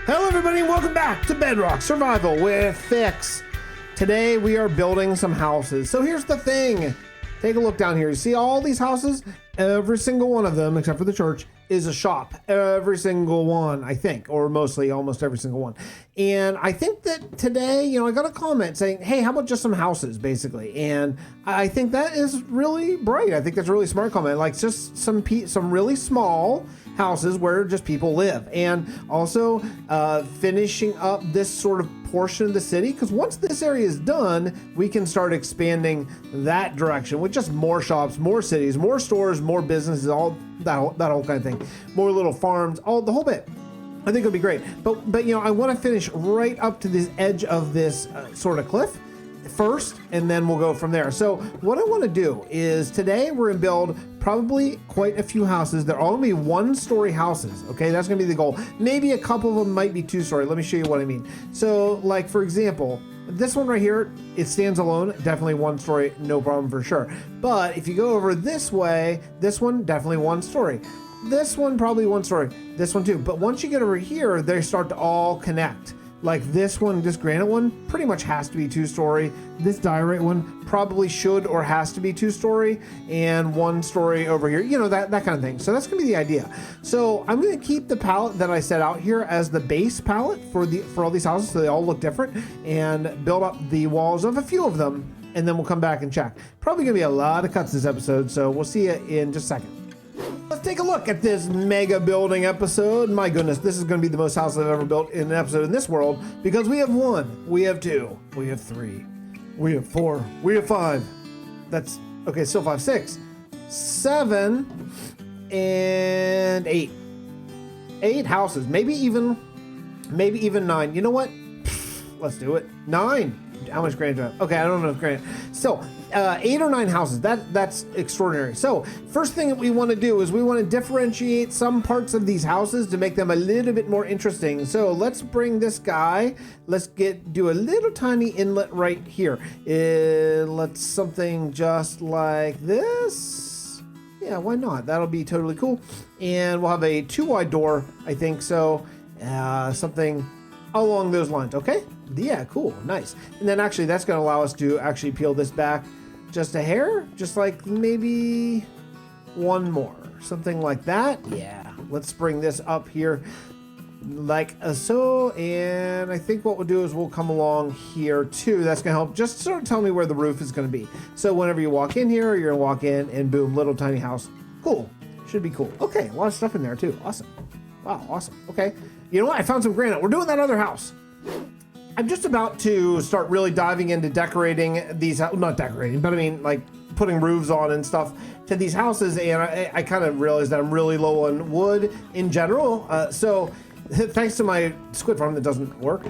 Hello everybody and welcome back to Bedrock Survival with Fix. Today we are building some houses. So here's the thing. Take a look down here. You see all these houses? Every single one of them, except for the church, is a shop. Every single one, I think, or mostly almost every single one. And I think that today, I got a comment saying, hey, how about just some houses, basically? And I think that is really bright. I think that's a really smart comment. Like just some really small houses where just people live, and also finishing up this sort of portion of the city, because once this area is done, we can start expanding that direction with just more shops, more cities, more stores, more businesses, all that whole kind of thing, more little farms, all the whole bit. I think it'll be great. But I want to finish right up to this edge of this sort of cliff first, and then we'll go from there. So what I want to do is today we're going to build probably quite a few houses. They're all going to be one-story houses. Okay, that's going to be the goal. Maybe a couple of them might be two-story. Let me show you what I mean. So like, for example, this one right here, it stands alone, definitely one story, no problem for sure. But if you go over this way, this one definitely one story. This one probably one story. This one too. But once you get over here, they start to all connect. Like this one, this granite one, pretty much has to be two-story. This diorite one probably should or has to be two-story, and one story over here, that kind of thing. So that's gonna be the idea. So I'm gonna keep the palette that I set out here as the base palette for all these houses, so they all look different, and build up the walls of a few of them, and then we'll come back and check. Probably gonna be a lot of cuts this episode, so we'll see you in just a second. Let's take a look at this mega building episode. My goodness, this is going to be the most houses I've ever built in an episode in this world, because we have 1, we have 2, we have 3, we have 4, we have 5. That's okay. Still 5, 6, 7, and 8. 8 houses, maybe even 9. You know what? Let's do it. 9. How much granite do I have? Okay, I don't know if granite. So 8 or 9 houses. That's extraordinary. So first thing that we want to do is we want to differentiate some parts of these houses to make them a little bit more interesting. So let's bring this guy. Let's do a little tiny inlet right here. Let's something just like this. Yeah, why not? That'll be totally cool. And we'll have a 2-wide door, I think. So something along those lines. Okay. Yeah, cool, nice. And then actually that's going to allow us to actually peel this back just a hair, just like maybe one more, something like that. Yeah, let's bring this up here like so, and I think what we'll do is we'll come along here too. That's going to help just sort of tell me where the roof is going to be. So whenever you walk in here, you're going to walk in and boom, little tiny house. Cool, should be cool. Okay, a lot of stuff in there too. Awesome. Wow, awesome. Okay, you know what? I found some granite. We're doing that other house. I'm just about to start really diving into decorating these, not decorating, but I mean like putting roofs on and stuff to these houses, and I kind of realized that I'm really low on wood in general, so thanks to my squid farm that doesn't work.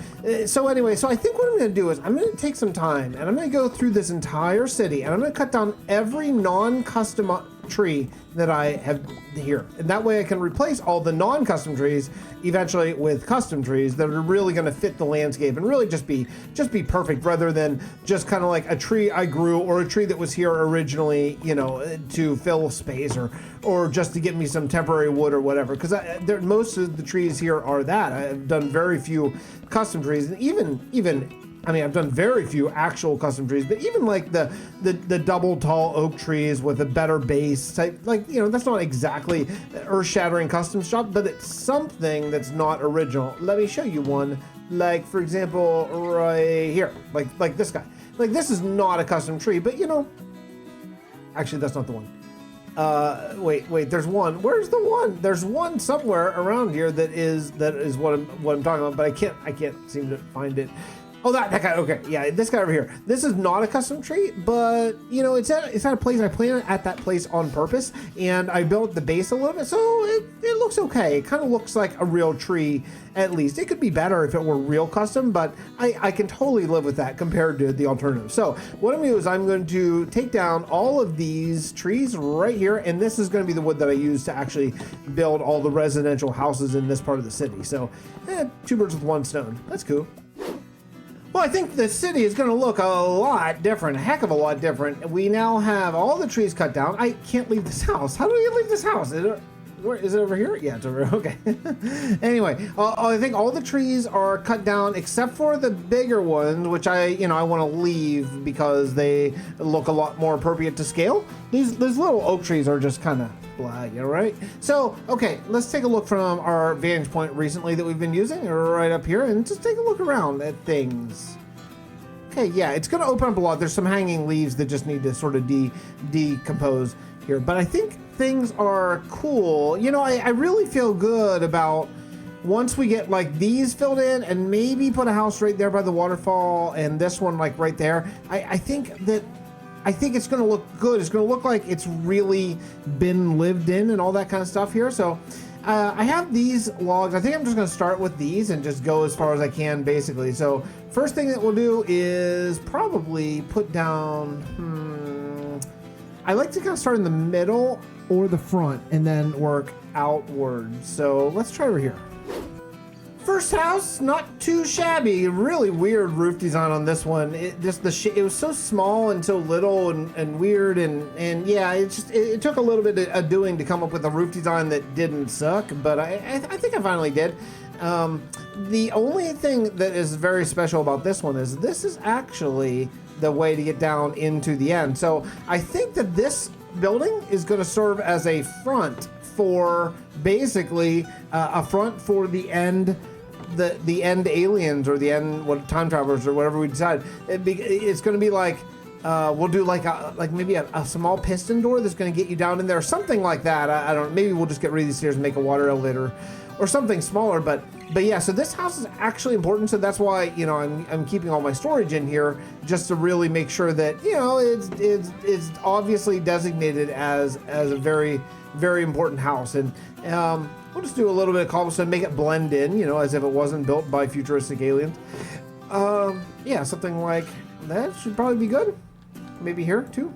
So anyway, so I think what I'm going to do is I'm going to take some time and I'm going to go through this entire city, and I'm going to cut down every non-custom tree that I have here, and that way I can replace all the non-custom trees eventually with custom trees that are really going to fit the landscape and really just be perfect, rather than just kind of like a tree I grew or a tree that was here originally, to fill space or just to get me some temporary wood or whatever, because most of the trees here are that. I've done very few custom trees, and even I've done very few actual custom trees, but even like the double tall oak trees with a better base type, that's not exactly earth-shattering custom stuff, but it's something that's not original. Let me show you one, like for example, right here, like this guy. Like this is not a custom tree, but actually that's not the one. Wait, there's one. Where's the one? There's one somewhere around here that is what I'm talking about, but I can't seem to find it. Oh, that guy. Okay, yeah, this guy over here. This is not a custom tree, but it's at a place I planted at that place on purpose, and I built the base a little bit, so it looks okay. It kind of looks like a real tree, at least. It could be better if it were real custom, but I can totally live with that compared to the alternative. So what I'm going to do is I'm going to take down all of these trees right here, and this is going to be the wood that I use to actually build all the residential houses in this part of the city. So 2 birds with 1 stone. That's cool. Well, I think the city is going to look a lot different, a heck of a lot different. We now have all the trees cut down. I can't leave this house. How do we leave this house? where is it over here? Yeah, it's over here. Okay. Anyway, I think all the trees are cut down except for the bigger ones, which I want to leave because they look a lot more appropriate to scale. These little oak trees are just kind of blah, you know, right? So, okay, let's take a look from our vantage point recently that we've been using right up here and just take a look around at things. Okay, yeah, it's going to open up a lot. There's some hanging leaves that just need to sort of decompose here, but I think things are cool. You know, I really feel good about once we get like these filled in and maybe put a house right there by the waterfall and this one like right there. I think it's going to look good. It's going to look like it's really been lived in and all that kind of stuff here. So I have these logs. I think I'm just going to start with these and just go as far as I can, basically. So first thing that we'll do is probably put down, I like to kind of start in the middle or the front and then work outward. So let's try over here. First house, not too shabby. Really weird roof design on this one. It was so small and so little and weird and yeah, it took a little bit of doing to come up with a roof design that didn't suck, but I think I finally did. The only thing that is very special about this one is this is actually the way to get down into the end. So I think that this building is going to serve as a front for basically a front for the end. The end aliens or the end time travelers or whatever we decide. It's going to be like we'll do like maybe a small piston door that's going to get you down in there, something like that. I don't know. Maybe we'll just get rid of these stairs and make a water elevator or something smaller. But yeah. So this house is actually important. So that's why I'm keeping all my storage in here just to really make sure that it's obviously designated as a very, very important house. And we'll just do a little bit of cobblestone, make it blend in, as if it wasn't built by futuristic aliens. Yeah, something like that should probably be good. Maybe here too.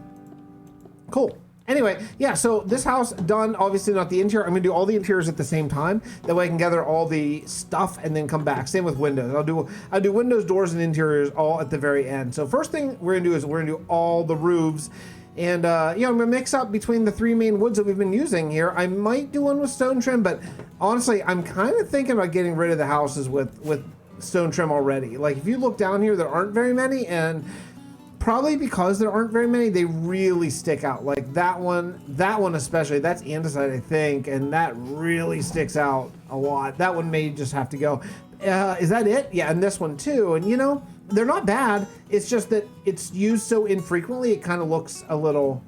Cool. Anyway, yeah, so this house done, obviously not the interior. I'm gonna do all the interiors at the same time. That way I can gather all the stuff and then come back. Same with windows. I'll do windows, doors, and interiors all at the very end. So first thing we're gonna do is we're gonna do all the roofs. And I'm gonna mix up between the three main woods that we've been using here. I might do one with stone trim, but honestly, I'm kind of thinking about getting rid of the houses with stone trim already. Like if you look down here, there aren't very many, and probably because there aren't very many, they really stick out. Like that one especially, that's andesite, I think, and that really sticks out a lot. That one may just have to go. Is that it? Yeah, and this one too. And they're not bad. It's just that it's used so infrequently, it kind of looks a little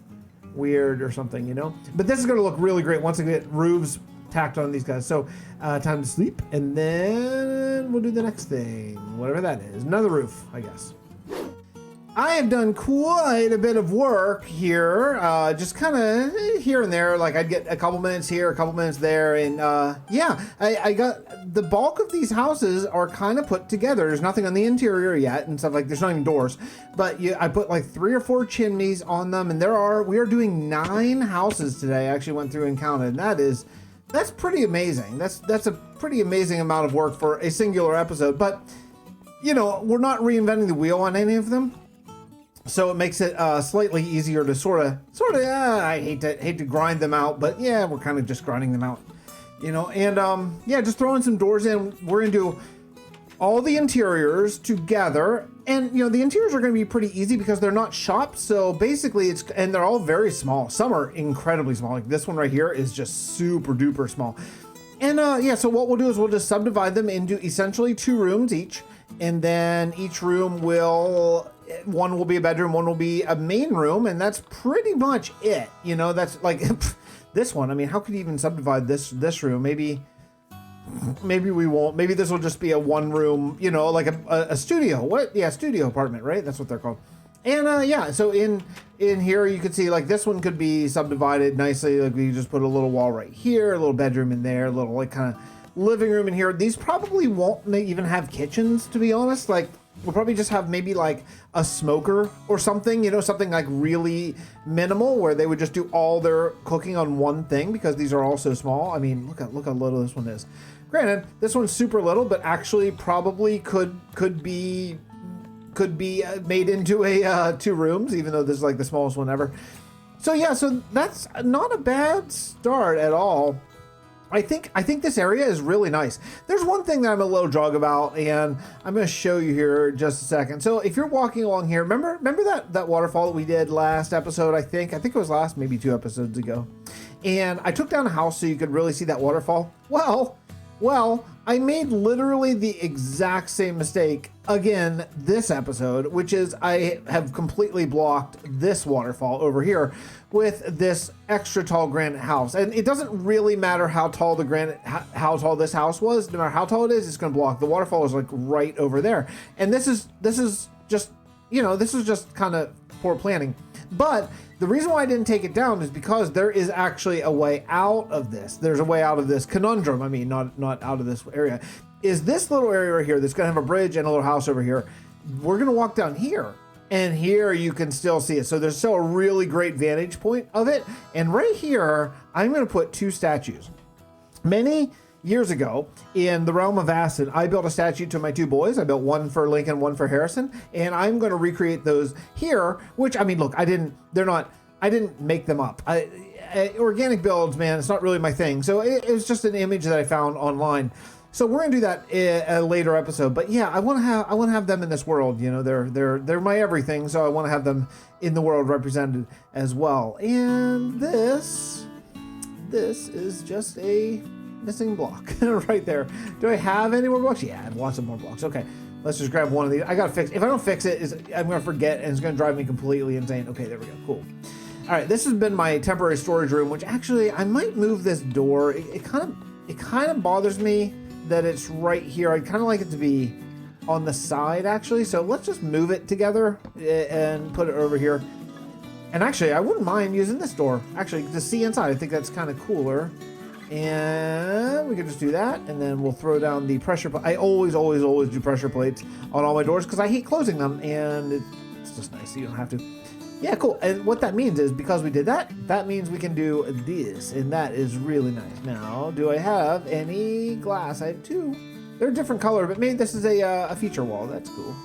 weird or something, But this is going to look really great once I get roofs tacked on these guys. So time to sleep, and then we'll do the next thing, whatever that is. Another roof, I guess. I have done quite a bit of work here, just kind of here and there. Like I'd get a couple minutes here, a couple minutes there, and yeah, I got the bulk of these houses are kind of put together. There's nothing on the interior yet and stuff, like there's not even doors, but I put like 3 or 4 chimneys on them, and we are doing 9 houses today. I actually went through and counted, and that's pretty amazing. That's a pretty amazing amount of work for a singular episode, but we're not reinventing the wheel on any of them. So it makes it slightly easier to sort of. I hate to grind them out, but yeah, we're kind of just grinding them out, And yeah, just throwing some doors in. We're gonna do all the interiors together, and the interiors are gonna be pretty easy because they're not shops. So basically, and they're all very small. Some are incredibly small. Like this one right here is just super duper small. And yeah, so what we'll do is we'll just subdivide them into essentially 2 rooms each, and then each room one will be a bedroom, one will be a main room, and that's pretty much it. That's like this one. I mean, how could you even subdivide this room? Maybe we won't. Maybe this will just be a 1 room, like a studio. What? Yeah, studio apartment, right? That's what they're called. And yeah, so in here you can see like this one could be subdivided nicely. Like we just put a little wall right here, a little bedroom in there, a little like kind of living room in here. These probably won't even have kitchens, to be honest. Like we'll probably just have maybe like a smoker or something, something like really minimal where they would just do all their cooking on one thing because these are all so small. I mean, look how little this one is. Granted, this one's super little, but actually probably could be made into a 2 rooms, even though this is like the smallest one ever. So yeah, so that's not a bad start at all. I think this area is really nice. There's one thing that I'm a little drug about, and I'm going to show you here just a second. So if you're walking along here, remember that waterfall that we did last episode? I think it was last, maybe 2 episodes ago. And I took down a house so you could really see that waterfall. Well, I made literally the exact same mistake again this episode, which is I have completely blocked this waterfall over here with this extra tall granite house. And it doesn't really matter how tall how tall this house was. No matter how tall it is, it's going to block. The waterfall is like right over there. And this is just, this is just kind of poor planning. But the reason why I didn't take it down is because there is actually a way out of this. There's a way out of this conundrum. I mean, not out of this area. Is this little area right here that's going to have a bridge and a little house over here. We're going to walk down here. And here you can still see it. So there's still a really great vantage point of it. And right here, I'm going to put 2 statues. Many years ago in the Realm of Vasten, I built a statue to my 2 boys. I built one for Lincoln, one for Harrison, and I'm going to recreate those here, which, I mean, look, I didn't make them up. Organic builds, man, it's not really my thing. So it was just an image that I found online. So we're gonna do that in a later episode. But yeah, I want to have them in this world. They're my everything. So I want to have them in the world represented as well. And this is just a missing block right there. Do I have any more blocks? Yeah, I have lots of more blocks. Okay, let's just grab one of these. I gotta fix. If I don't fix it, I'm gonna forget, and it's gonna drive me completely insane. Okay, there we go. Cool. All right, this has been my temporary storage room, which actually I might move this door. It kind of bothers me that it's right here. I'd kind of like it to be on the side, actually. So let's just move it together and put it over here. And actually, I wouldn't mind using this door, actually, to see inside. I think that's kind of cooler. And we could just do that, and then we'll throw down the pressure plate. I always do pressure plates on all my doors because I hate closing them, and it's just nice so you don't have to. Yeah, cool. And what that means is, because we did that, that means we can do this, and that is really nice. Now, do I have any glass? I have 2. They're a different color, but maybe this is a feature wall. That's cool.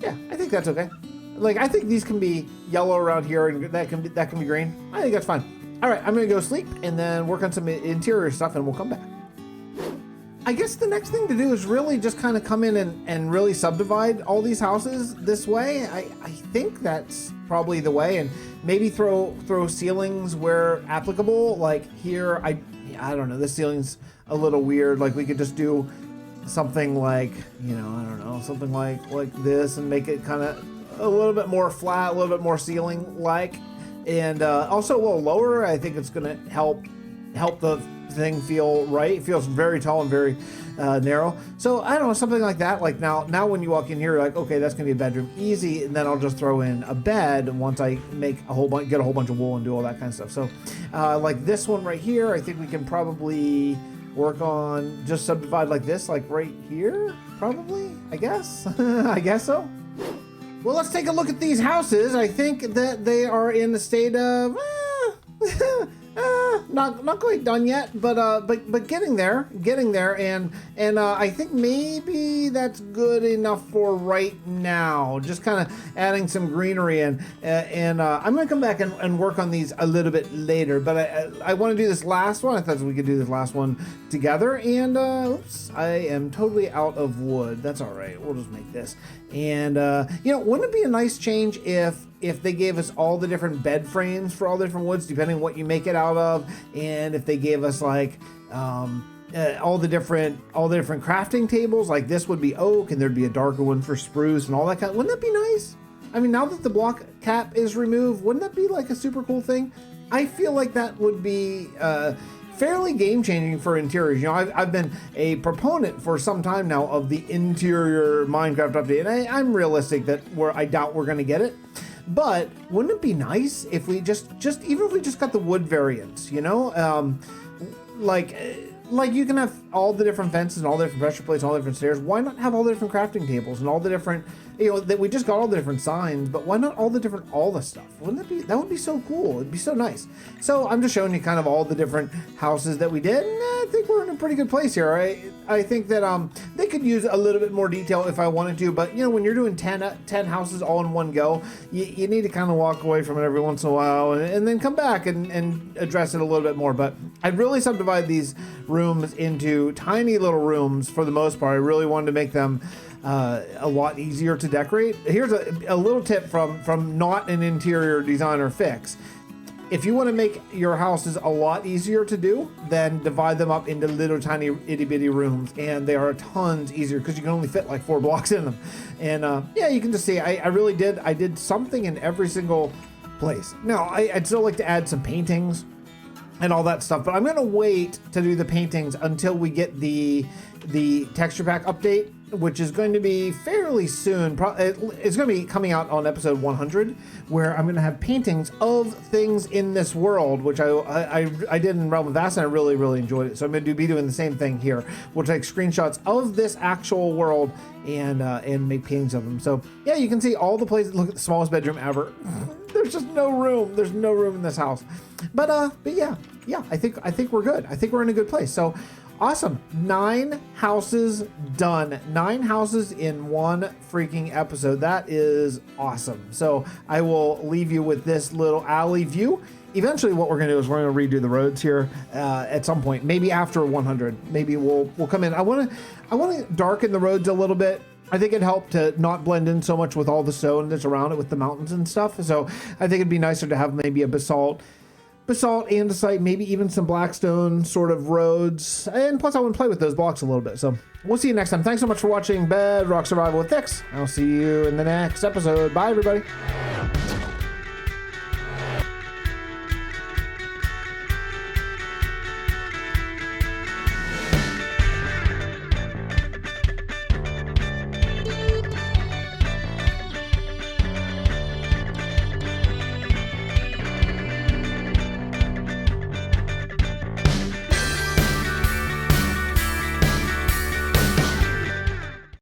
Yeah, I think that's okay. Like, I think these can be yellow around here, and that can be green. I think that's fine. All right, I'm gonna go sleep and then work on some interior stuff, and we'll come back. I guess the next thing to do is really just kind of come in and really subdivide all these houses this way. I think that's probably the way, and maybe throw ceilings where applicable. Like here, I don't know, this ceiling's a little weird. Like we could just do something like, I don't know, something like this, and make it kind of a little bit more flat, a little bit more ceiling-like. And also a little lower. I think it's gonna help the thing feel right. It feels very tall and very narrow. So I don't know, something like that. Like now when you walk in here, you're like, okay, that's gonna be a bedroom, easy. And then I'll just throw in a bed once I make get a whole bunch of wool and do all that kind of stuff. So like this one right here, I think we can probably work on just subdivide like this, like right here, probably. I guess. I guess so. Well, let's take a look at these houses. I think that they are in the state of not quite done yet, but getting there, and I think maybe that's good enough for right now. Just kind of adding some greenery in, and I'm gonna come back and work on these a little bit later. But I want to do this last one. I thought we could do this last one together. And oops, I am totally out of wood. That's all right. We'll just make this. And wouldn't it be a nice change if they gave us all the different bed frames for all the different woods, depending on what you make it out of, and if they gave us like all the different crafting tables, like this would be oak, and there'd be a darker one for spruce and all that kind. Wouldn't that be nice? I mean, now that the block cap is removed, wouldn't that be like a super cool thing? I feel like that would be fairly game-changing for interiors. I've been a proponent for some time now of the interior Minecraft update, and I'm realistic that I doubt we're going to get it. But wouldn't it be nice if we just even if we just got the wood variants, like you can have all the different fences and all the different pressure plates and all the different stairs. Why not have all the different crafting tables and all the different you know, that we just got all the different signs, but why not all the stuff? That would be so cool. It'd be so nice. So I'm just showing you kind of all the different houses that we did, and I think we're in a pretty good place here. I think that they could use a little bit more detail if I wanted to, but you know, when you're doing 10 houses all in one go, you need to kind of walk away from it every once in a while and then come back and address it a little bit more. But I'd really subdivide these rooms into tiny little rooms for the most part. I really wanted to make them a lot easier to decorate. Here's a little tip from not an interior designer, Fix. If you want to make your houses a lot easier to do, then divide them up into little tiny itty bitty rooms, and they are tons easier because you can only fit like 4 blocks in them. And yeah, you can just see I really did something in every single place. Now I'd still like to add some paintings and all that stuff, but I'm gonna wait to do the paintings until we get the texture pack update, which is going to be fairly soon. It's going to be coming out on episode 100, where I'm going to have paintings of things in this world, which I did in Realm of Vasten. I really enjoyed it. So I'm going to be doing the same thing here. We'll take screenshots of this actual world and make paintings of them. So yeah, you can see all the places. Look at the smallest bedroom ever. There's just no room. There's no room in this house. But yeah, I think we're good. I think we're in a good place. So awesome. 9 houses done. 9 houses in one freaking episode. That is awesome. So I will leave you with this little alley view. Eventually what we're going to do is we're going to redo the roads here at some point, maybe after 100. Maybe we'll come in. I want to darken the roads a little bit. I think it'd help to not blend in so much with all the stone that's around it with the mountains and stuff. So I think it'd be nicer to have maybe a basalt andesite, maybe even some blackstone sort of roads. And plus I want to play with those blocks a little bit. So we'll see you next time. Thanks so much for watching Bedrock Survival with Fix. I'll see you in the next episode. Bye everybody.